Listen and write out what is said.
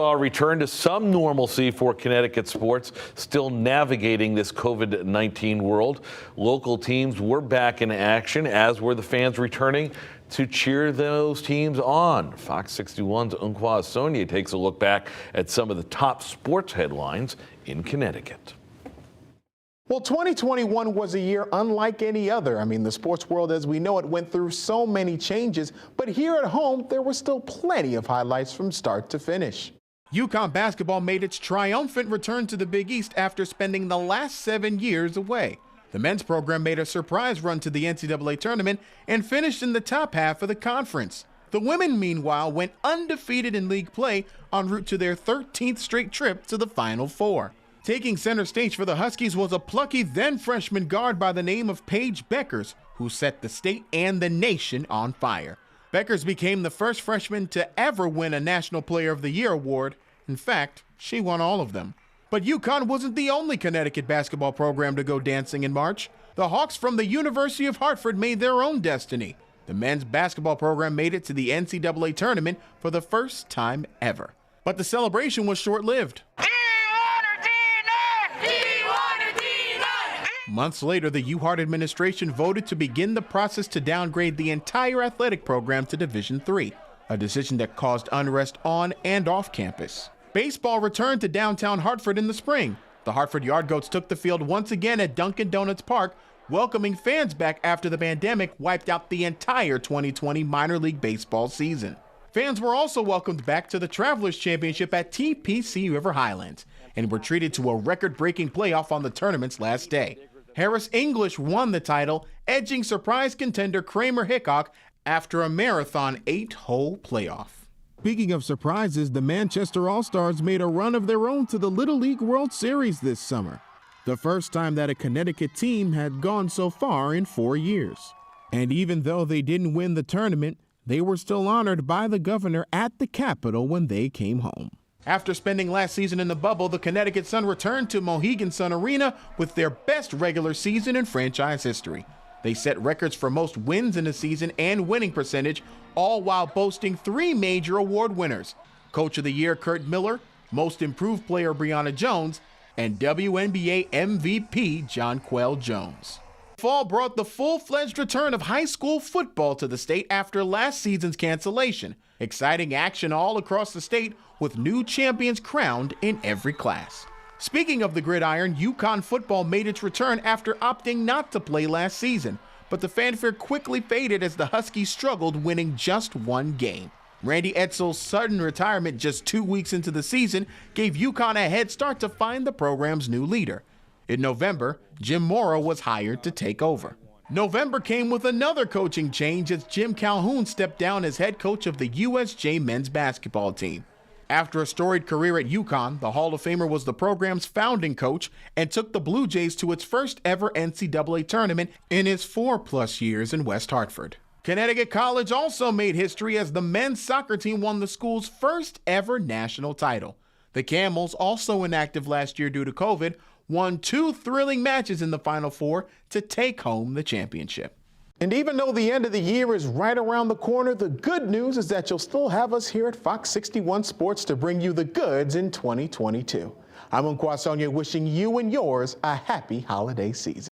A return to some normalcy for Connecticut sports, still navigating this COVID-19 world. Local teams were back in action, as were the fans returning to cheer those teams on. Fox 61's Unkwa Sonia takes a look back at some of the top sports headlines in Connecticut. Well, 2021 was a year unlike any other. I mean, the sports world as we know it went through so many changes, but here at home, there were still plenty of highlights from start to finish. UConn basketball made its triumphant return to the Big East after spending the last 7 years away. The men's program made a surprise run to the NCAA tournament and finished in the top half of the conference. The women, meanwhile, went undefeated in league play en route to their 13th straight trip to the Final Four. Taking center stage for the Huskies was a plucky then-freshman guard by the name of Paige Beckers, who set the state and the nation on fire. Beckers became the first freshman to ever win a National Player of the Year award. In fact, she won all of them. But UConn wasn't the only Connecticut basketball program to go dancing in March. The Hawks from the University of Hartford made their own destiny. The men's basketball program made it to the NCAA tournament for the first time ever. But the celebration was short-lived. Months later, the U-Hart administration voted to begin the process to downgrade the entire athletic program to Division III, a decision that caused unrest on and off campus. Baseball returned to downtown Hartford in the spring. The Hartford Yardgoats took the field once again at Dunkin' Donuts Park, welcoming fans back after the pandemic wiped out the entire 2020 minor league baseball season. Fans were also welcomed back to the Travelers Championship at TPC River Highlands and were treated to a record-breaking playoff on the tournament's last day. Harris English won the title, edging surprise contender Kramer Hickok after a marathon 8-hole playoff. Speaking of surprises, the Manchester All-Stars made a run of their own to the Little League World Series this summer, the first time that a Connecticut team had gone so far in 4 years. And even though they didn't win the tournament, they were still honored by the governor at the Capitol when they came home. After spending last season in the bubble, the Connecticut Sun returned to Mohegan Sun Arena with their best regular season in franchise history. They set records for most wins in a season and winning percentage, all while boasting 3 major award winners: Coach of the Year Kurt Miller, Most Improved Player Brianna Jones, and WNBA MVP Jonquel Jones. Fall brought the full-fledged return of high school football to the state after last season's cancellation. Exciting action all across the state with new champions crowned in every class. Speaking of the gridiron, UConn football made its return after opting not to play last season, but the fanfare quickly faded as the Huskies struggled, winning just 1 game. Randy Edsall's sudden retirement just 2 weeks into the season gave UConn a head start to find the program's new leader. In November, Jim Morrow was hired to take over. November came with another coaching change as Jim Calhoun stepped down as head coach of the USJ men's basketball team. After a storied career at UConn, the Hall of Famer was the program's founding coach and took the Blue Jays to its first ever NCAA tournament in his 4+ years in West Hartford. Connecticut College also made history as the men's soccer team won the school's first ever national title. The Camels, also inactive last year due to COVID, won 2 thrilling matches in the Final Four to take home the championship. And even though the end of the year is right around the corner, the good news is that you'll still have us here at Fox 61 Sports to bring you the goods in 2022. I'm Unkwa Sonia, wishing you and yours a happy holiday season.